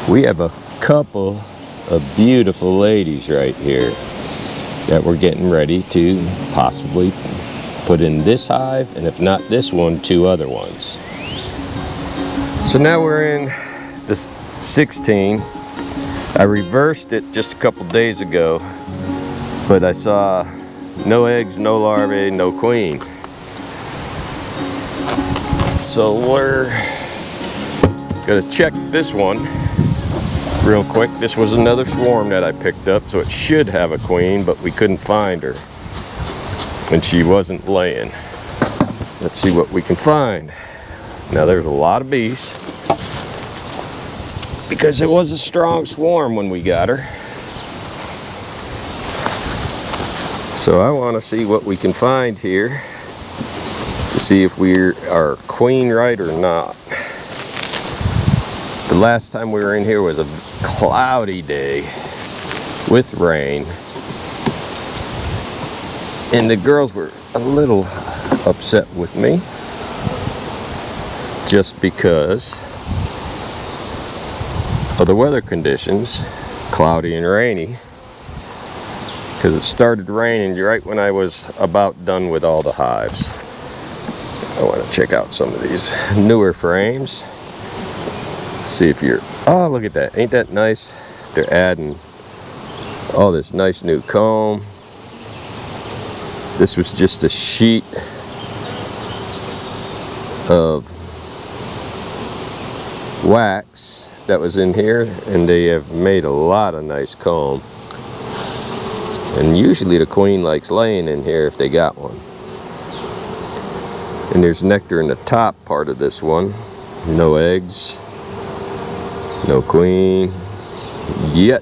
We have a couple of beautiful ladies right here that we're getting ready to possibly put in this hive, and if not this one, 2 other ones. So now we're in the 16. I reversed it just a couple days ago, but I saw no eggs, no larvae, no queen. So we're gonna check this one real quick. This was another swarm that I picked up, so it should have a queen, but we couldn't find her and she wasn't laying. Let's see what we can find. Now there's a lot of bees because it was a strong swarm when we got her. So I want to see what we can find here to see if we are queen right or not. The last time we were in here was a cloudy day with rain, and the girls were a little upset with me just because of the weather conditions, cloudy and rainy, because it started raining right when I was about done with all the hives. I want to check out some of these newer frames. See if you're, oh, look at that, ain't that nice? They're adding all this nice new comb. This was just a sheet of wax that was in here, and they have made a lot of nice comb. And usually the queen likes laying in here if they got one. And there's nectar in the top part of this one. No eggs. No queen yet.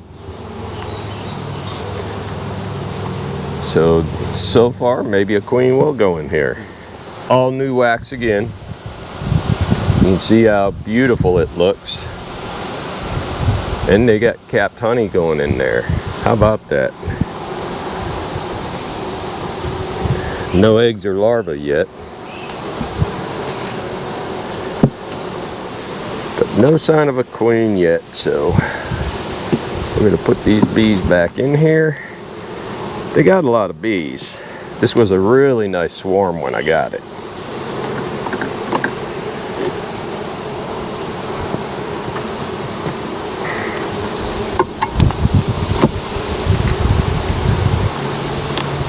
So far, maybe a queen will go in here. All new wax again. You can see how beautiful it looks. And they got capped honey going in there. How about that? No eggs or larvae yet. No sign of a queen yet, so we're going to put these bees back in here. They got a lot of bees. This was a really nice swarm when I got it.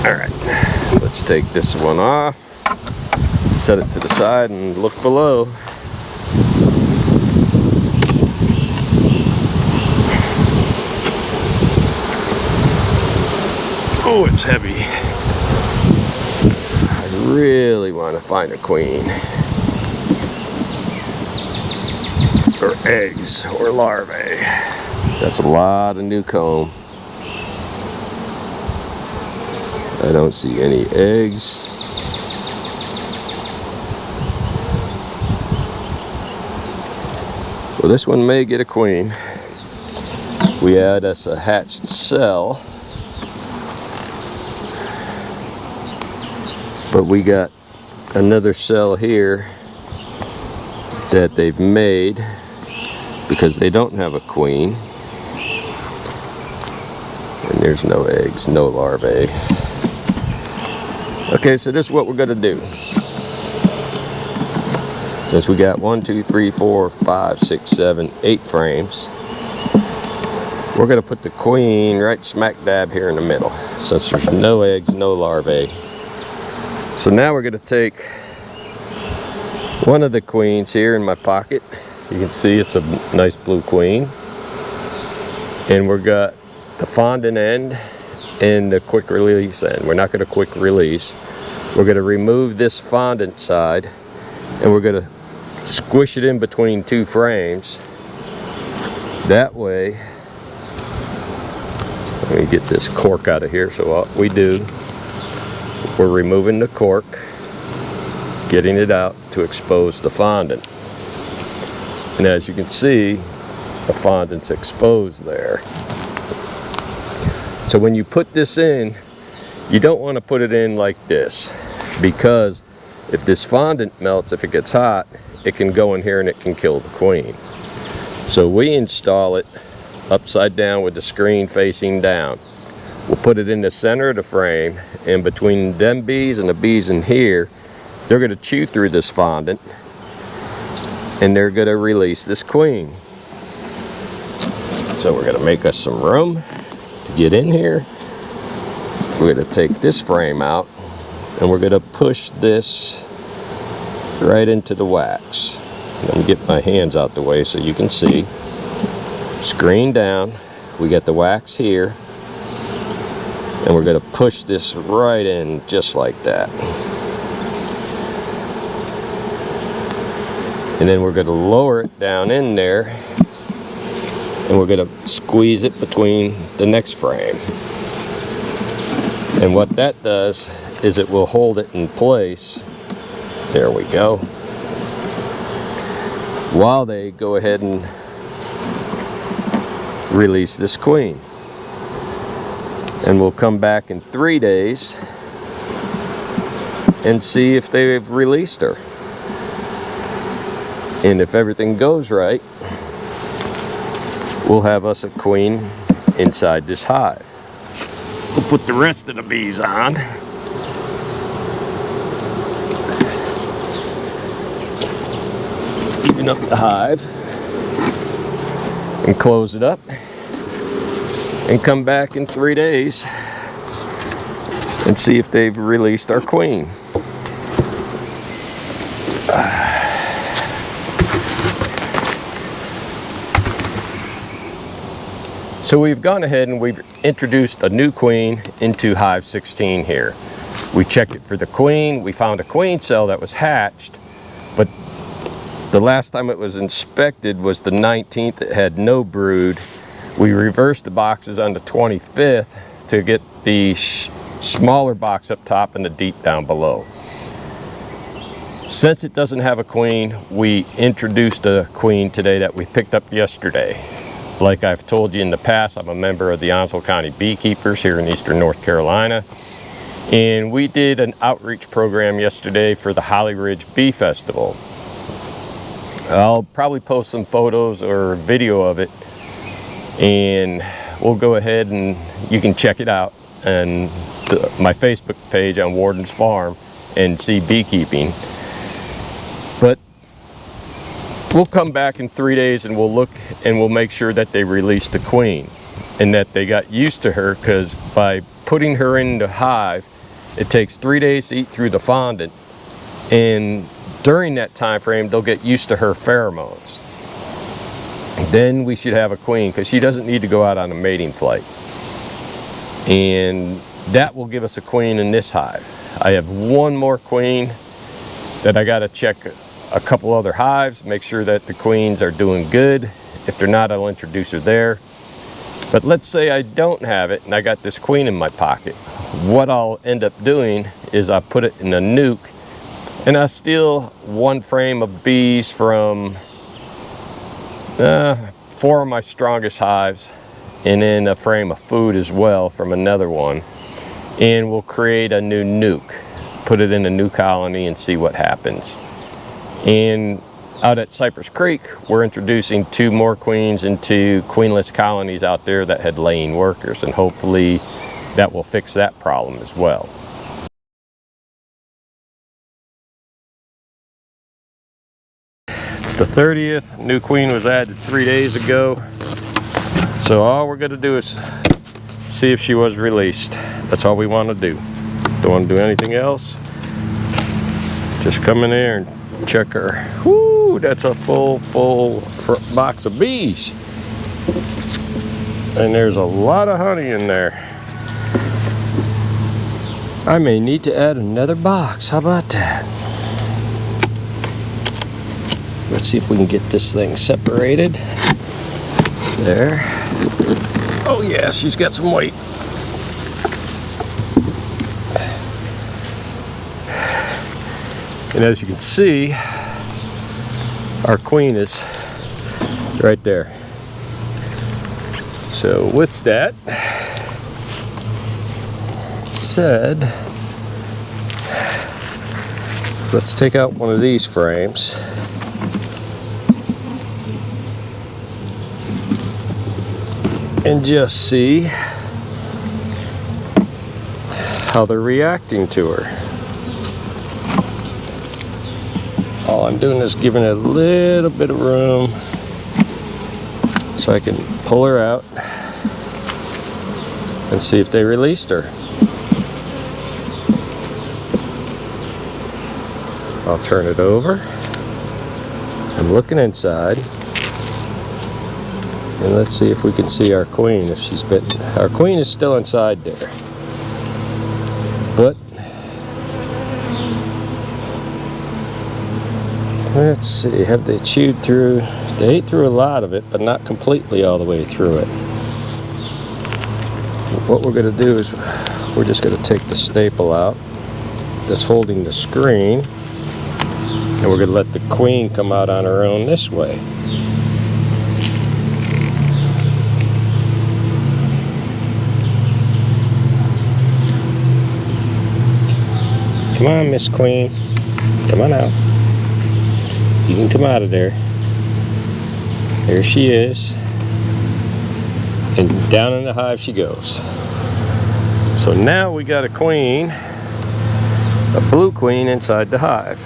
Alright, let's take this one off, set it to the side, and look below. Oh, it's heavy. I really want to find a queen. Or eggs or larvae. That's a lot of new comb. I don't see any eggs. Well, this one may get a queen. We had us a hatched cell. But we got another cell here that they've made because they don't have a queen. And there's no eggs, no larvae. Okay, so this is what we're going to do. Since we got 1, 2, 3, 4, 5, 6, 7, 8 frames, we're going to put the queen right smack dab here in the middle, since there's no eggs, no larvae. So now we're going to take one of the queens here in my pocket. You can see it's a nice blue queen. And we've got the fondant end and the quick release end. We're not going to quick release. We're going to remove this fondant side and we're going to squish it in between 2 frames. That way, let me get this cork out of here. So what we do, we're removing the cork, getting it out to expose the fondant. And as you can see, the fondant's exposed there. So when you put this in, you don't want to put it in like this, because if this fondant melts, if it gets hot, it can go in here and it can kill the queen. So we install it upside down with the screen facing down. We'll put it in the center of the frame, and between them bees and the bees in here, they're going to chew through this fondant and they're going to release this queen. So we're going to make us some room to get in here. We're going to take this frame out and we're going to push this right into the wax. Let me get my hands out the way so you can see. Screen down, we got the wax here, and we're going to push this right in just like that. And then we're going to lower it down in there, and we're going to squeeze it between the next frame. And what that does is it will hold it in place. There we go. While they go ahead and release this queen. And we'll come back in 3 days and see if they've released her. And if everything goes right, we'll have us a queen inside this hive. We'll put the rest of the bees on. Even up the hive and close it up and come back in 3 days and see if they've released our queen. So we've gone ahead and we've introduced a new queen into hive 16 here. We checked it for the queen. We found a queen cell that was hatched, but the last time it was inspected was the 19th. It had no brood. We reversed the boxes on the 25th to get the smaller box up top and the deep down below. Since it doesn't have a queen, we introduced a queen today that we picked up yesterday. Like I've told you in the past, I'm a member of the Onslow County Beekeepers here in eastern North Carolina. And we did an outreach program yesterday for the Holly Ridge Bee Festival. I'll probably post some photos or video of it, and we'll go ahead and you can check it out on my Facebook page on Warden's Farm and see beekeeping. But we'll come back in 3 days and we'll look and we'll make sure that they released the queen and that they got used to her, because by putting her in the hive, it takes 3 days to eat through the fondant, and during that time frame they'll get used to her pheromones. Then we should have a queen, because she doesn't need to go out on a mating flight, and that will give us a queen in this hive. I have one more queen that I got to check a couple other hives, make sure that the queens are doing good. If they're not, I'll introduce her there. But let's say I don't have it and I got this queen in my pocket. What I'll end up doing is I put it in a nuke, and I steal one frame of bees from 4 of my strongest hives, and then a frame of food as well from another one, and we'll create a new nuke, put it in a new colony and see what happens. And out at Cypress Creek, we're introducing 2 more queens into queenless colonies out there that had laying workers, and hopefully that will fix that problem as well. It's the 30th. New queen was added 3 days ago. So all we're going to do is see if she was released. That's all we want to do. Don't want to do anything else. Just come in there and check her. Whoo, that's a full box of bees. And there's a lot of honey in there. I may need to add another box. How about that? Let's see if we can get this thing separated. There. Oh yeah, she's got some weight. And as you can see, our queen is right there. So with that said, let's take out one of these frames. and just see how they're reacting to her. All I'm doing is giving it a little bit of room so I can pull her out and see if they released her. I'll turn it over. I'm looking inside. And let's see if we can see our queen, if she's bitten. Our queen is still inside there. But let's see, have they chewed through? They ate through a lot of it, but not completely all the way through it. What we're going to do is we're just going to take the staple out that's holding the screen, and we're going to let the queen come out on her own this way. Come on, Miss Queen. Come on out. You can come out of there. There she is. And down in the hive she goes. So now we got a queen, a blue queen inside the hive.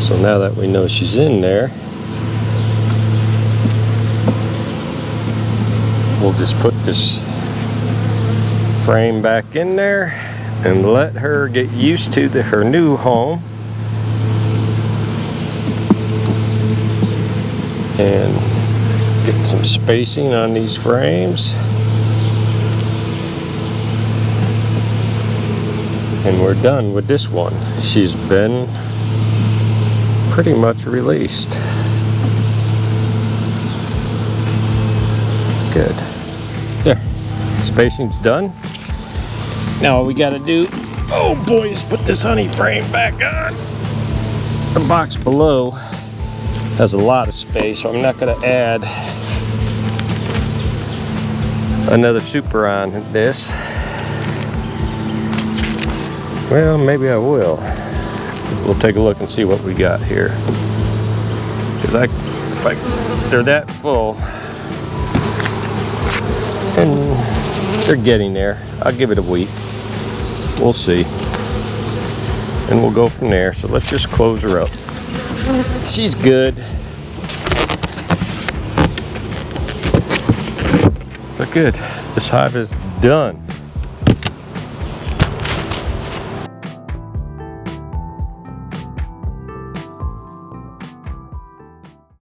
So now that we know she's in there, we'll just put this frame back in there and let her get used to her new home. And get some spacing on these frames. And we're done with this one. She's been pretty much released. Good. There. Spacing's done. Now all we gotta do, oh boy, is put this honey frame back on. The box below has a lot of space, so I'm not going to add another super on this. Well, maybe I will. We'll take a look and see what we got here. Because they're that full, and they're getting there. I'll give it a week. We'll see. And we'll go from there. So let's just close her up. She's good. So good. This hive is done.